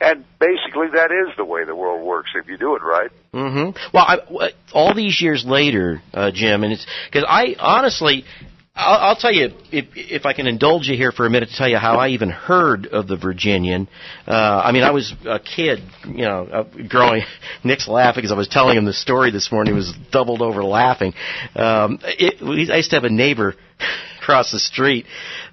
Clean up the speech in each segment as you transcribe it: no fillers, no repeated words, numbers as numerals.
And basically, that is the way the world works if you do it right. Mm-hmm. Well, all these years later, Jim, and it's because I honestly, I'll tell you, if I can indulge you here for a minute to tell you how I even heard of the Virginian. I mean, I was a kid, growing. Nick's laughing because I was telling him the story this morning. He was doubled over laughing. I used to have a neighbor across the street.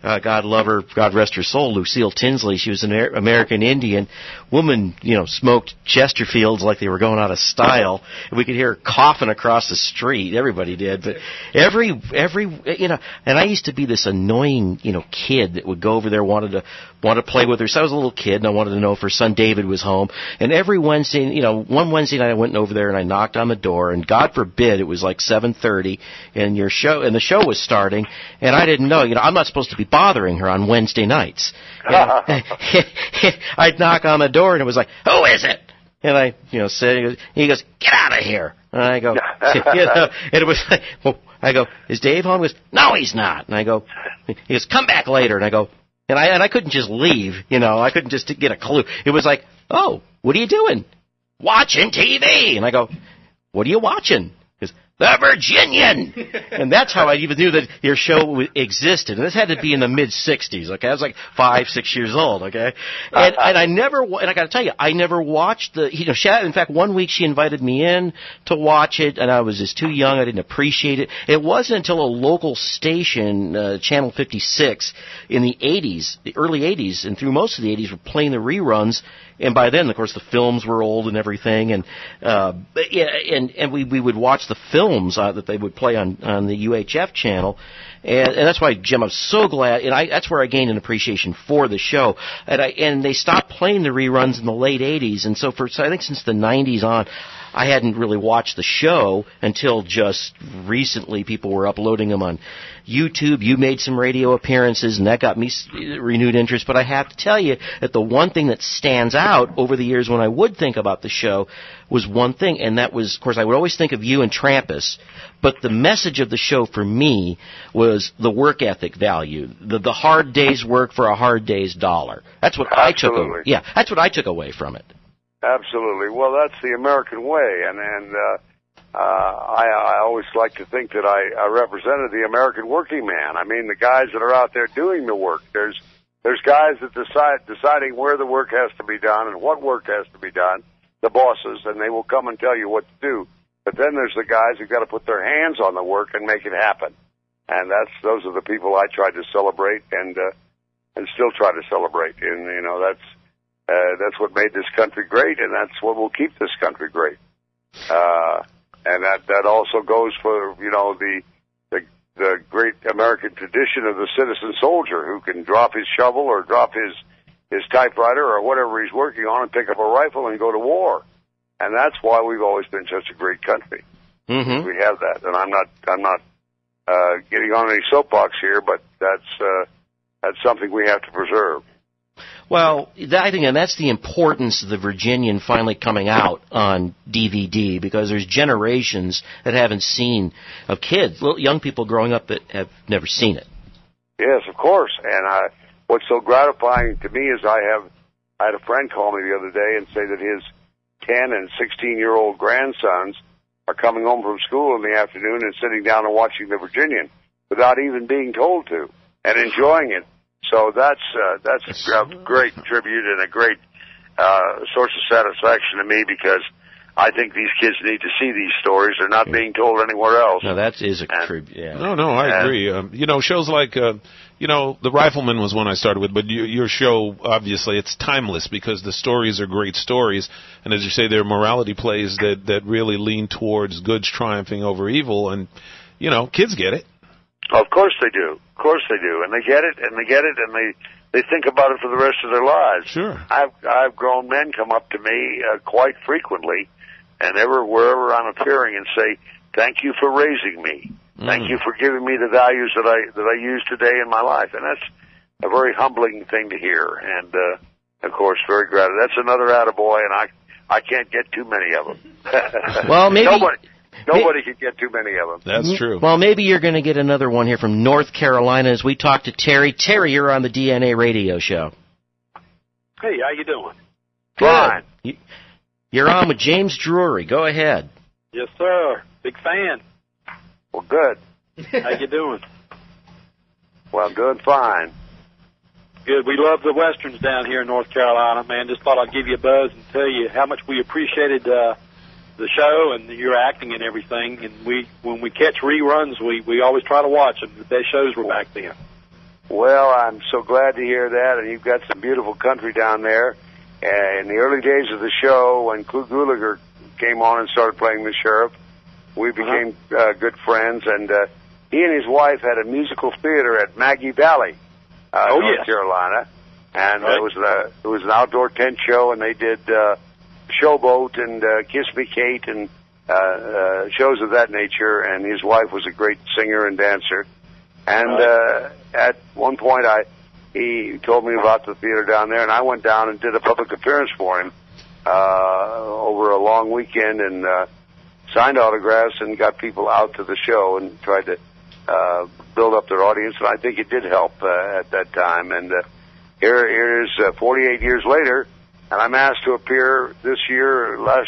God love her, God rest her soul, Lucille Tinsley. She was an American Indian woman, smoked Chesterfields like they were going out of style. And we could hear her coughing across the street. Everybody did. But every and I used to be this annoying, kid that would go over there, wanted to play with her. So I was a little kid, and I wanted to know if her son David was home. And every Wednesday, one Wednesday night I went over there and I knocked on the door, and God forbid it was like 7:30, and the show was starting, and I didn't know. I'm not supposed to be bothering her on Wednesday nights. I'd knock on the door, and it was like, "Who is it?" And I, said, he goes, "Get out of here." And I go, and it was like, well, I go, "Is Dave home?" He goes, "No, he's not." And I go, he goes, "Come back later." And I go, and I couldn't just leave, I couldn't just get a clue. It was like, "Oh, what are you doing?" "Watching TV." And I go, "What are you watching?" He goes, "The Virginian." And that's how I even knew that your show existed. And this had to be in the mid-'60s, okay? I was like 5, 6 years old, okay? And I never, and I got to tell you, I never watched in fact, one week she invited me in to watch it, and I was just too young. I didn't appreciate it. It wasn't until a local station, Channel 56, in the 80s, the early 80s, and through most of the 80s, were playing the reruns. And by then, of course, the films were old and everything, and we would watch the films that they would play on the UHF channel, and that's why, Jim, I'm so glad, and that's where I gained an appreciation for the show, and they stopped playing the reruns in the late 80s, and so I think since the 90s on, I hadn't really watched the show until just recently. People were uploading them on YouTube. You made some radio appearances, and that got me renewed interest. But I have to tell you that the one thing that stands out over the years when I would think about the show was one thing, and that was, of course, I would always think of you and Trampus, but the message of the show for me was the work ethic value, the hard day's work for a hard day's dollar. That's what Absolutely. I took away. Yeah, that's what I took away from it. Absolutely. Well, that's the American way, and I always like to think that I represented the American working man. I mean, the guys that are out there doing the work. There's guys that deciding where the work has to be done and what work has to be done, the bosses, and they will come and tell you what to do. But then there's the guys who've got to put their hands on the work and make it happen. And those are the people I tried to celebrate and still try to celebrate. And that's what made this country great, and that's what will keep this country great. And that also goes for, the great American tradition of the citizen soldier who can drop his shovel or drop his typewriter or whatever he's working on and pick up a rifle and go to war. And that's why we've always been such a great country. Mm-hmm. We have that. And I'm not getting on any soapbox here, but that's something we have to preserve. Well, I think, and that's the importance of the Virginian finally coming out on DVD, because there's generations that haven't seen, of kids, young people growing up that have never seen it. Yes, of course. And what's so gratifying to me is I had a friend call me the other day and say that his 10 and 16-year-old grandsons are coming home from school in the afternoon and sitting down and watching the Virginian without even being told to, and enjoying it. So that's a great tribute and a great source of satisfaction to me, because I think these kids need to see these stories. They're not being told anywhere else. No, that is a tribute. Yeah. No, I agree. Shows like, The Rifleman was one I started with, but your show, obviously, it's timeless because the stories are great stories. And as you say, there are morality plays that really lean towards goods triumphing over evil. And, kids get it. Of course they do. Of course they do. And they get it, and they think about it for the rest of their lives. Sure. I've grown men come up to me quite frequently, and wherever I'm appearing, and say, "Thank you for raising me. Thank you for giving me the values that I use today in my life." And that's a very humbling thing to hear. And of course, very gratifying. That's another attaboy, and I can't get too many of them. Well, maybe Nobody can get too many of them. That's true. Well, maybe you're going to get another one here from North Carolina as we talk to Terry. Terry, you're on the DNA radio show. Hey, how you doing? Fine. You're on with James Drury. Go ahead. Yes, sir. Big fan. Well, good. How you doing? Well, doing fine. Good. We love the Westerns down here in North Carolina, man. Just thought I'd give you a buzz and tell you how much we appreciated the show and your acting and everything. And when we catch reruns, we always try to watch them. The best shows were back then. Well, I'm so glad to hear that, and you've got some beautiful country down there. In the early days of the show, when Clu Gulager came on and started playing the sheriff, we became good friends, and he and his wife had a musical theater at Maggie Valley, North Carolina, and it was an outdoor tent show, and they did Showboat and Kiss Me Kate and shows of that nature, and his wife was a great singer and dancer. And at one point, he told me about the theater down there, and I went down and did a public appearance for him over a long weekend and signed autographs and got people out to the show and tried to build up their audience, and I think it did help at that time. And here is 48 years later, and I'm asked to appear last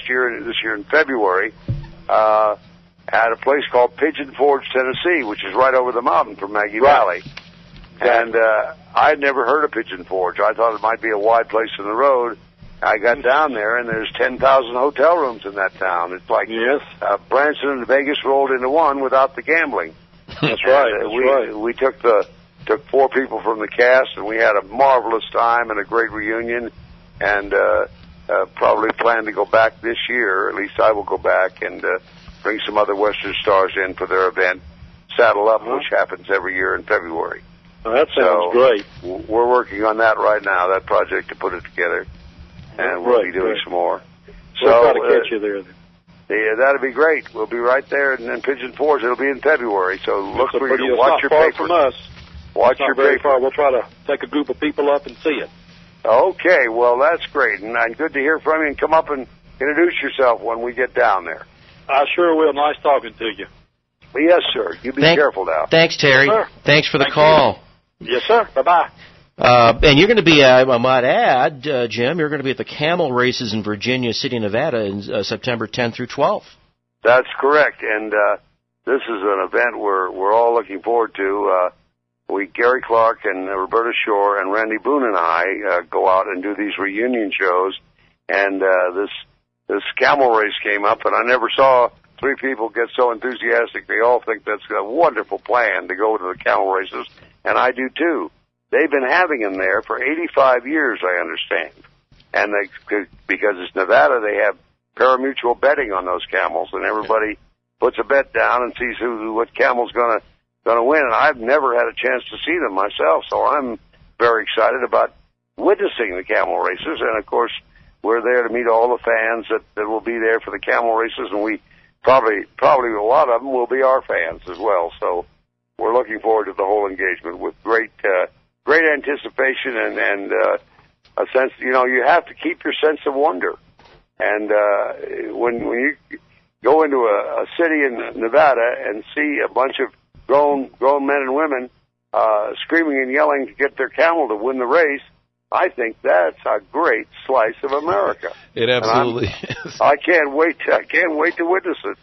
year, and this year in February, at a place called Pigeon Forge, Tennessee, which is right over the mountain from Maggie Valley. And I'd never heard of Pigeon Forge. I thought it might be a wide place in the road. I got down there, and there's 10,000 hotel rooms in that town. It's like Branson and Vegas rolled into one without the gambling. That's right. We took 4 people from the cast, and we had a marvelous time and a great reunion, and probably plan to go back this year. At least I will go back and bring some other Western stars in for their event, Saddle Up, which happens every year in February. Oh, that sounds great. We're working on that right now, that project, to put it together, and we'll be doing some more. We'll try to catch you there. Yeah, that'd be great. We'll be right there in Pigeon Forge. It'll be in February, so look for you. Watch your paper. From us. Watch your paper. We'll try to take a group of people up and see it. Okay, well, that's great, and good to hear from you. And come up and introduce yourself when we get down there. I sure will. Nice talking to you. Yes, sir. You be careful now. Thanks, Terry. Yes, thanks for the call. Yes, sir. Bye-bye. And you're going to be, I might add, Jim, you're going to be at the camel races in Virginia City, Nevada, in September 10th through 12th. That's correct, and this is an event we're all looking forward to. Gary Clark and Roberta Shore and Randy Boone and I go out and do these reunion shows, and this camel race came up, and I never saw 3 people get so enthusiastic. They all think that's a wonderful plan to go to the camel races, and I do too. They've been having them there for 85 years, I understand. And because it's Nevada, they have pari-mutuel betting on those camels, and everybody puts a bet down and sees what camel's going to win. And I've never had a chance to see them myself, so I'm very excited about witnessing the camel races. And of course, we're there to meet all the fans that will be there for the camel races, and we probably a lot of them will be our fans as well. So we're looking forward to the whole engagement with great anticipation and a sense. You have to keep your sense of wonder. And when you go into a city in Nevada and see a bunch of grown men and women screaming and yelling to get their camel to win the race, I think that's a great slice of America. It absolutely is. I can't wait to witness it.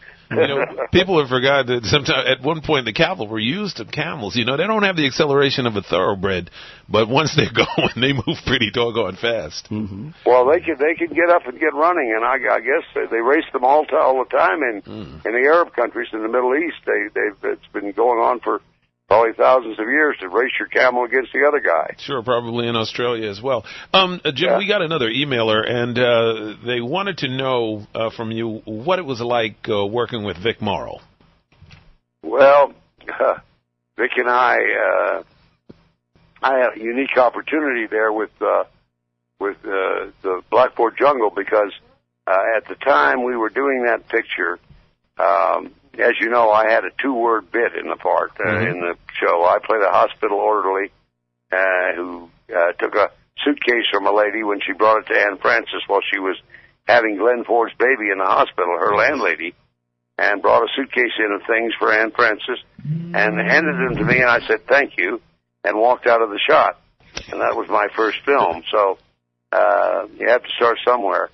People have forgotten that sometimes at one point the cavalry used to camels. They don't have the acceleration of a thoroughbred, but once they're going, they move pretty doggone fast. Mm-hmm. Well, they can get up and get running, and I guess they race them all the time in the Arab countries in the Middle East. It's been going on for probably thousands of years to race your camel against the other guy. Sure, probably in Australia as well. Jim, we got another emailer, and they wanted to know from you what it was like working with Vic Morrow. Well, Vic and I had a unique opportunity there with the Blackboard Jungle because at the time we were doing that picture, as you know, I had a 2-word bit in the part in the show. I played a hospital orderly who took a suitcase from a lady when she brought it to Anne Francis while she was having Glenn Ford's baby in the hospital, her landlady, and brought a suitcase in of things for Anne Francis and handed them to me, and I said thank you and walked out of the shot. And that was my first film. So You have to start somewhere.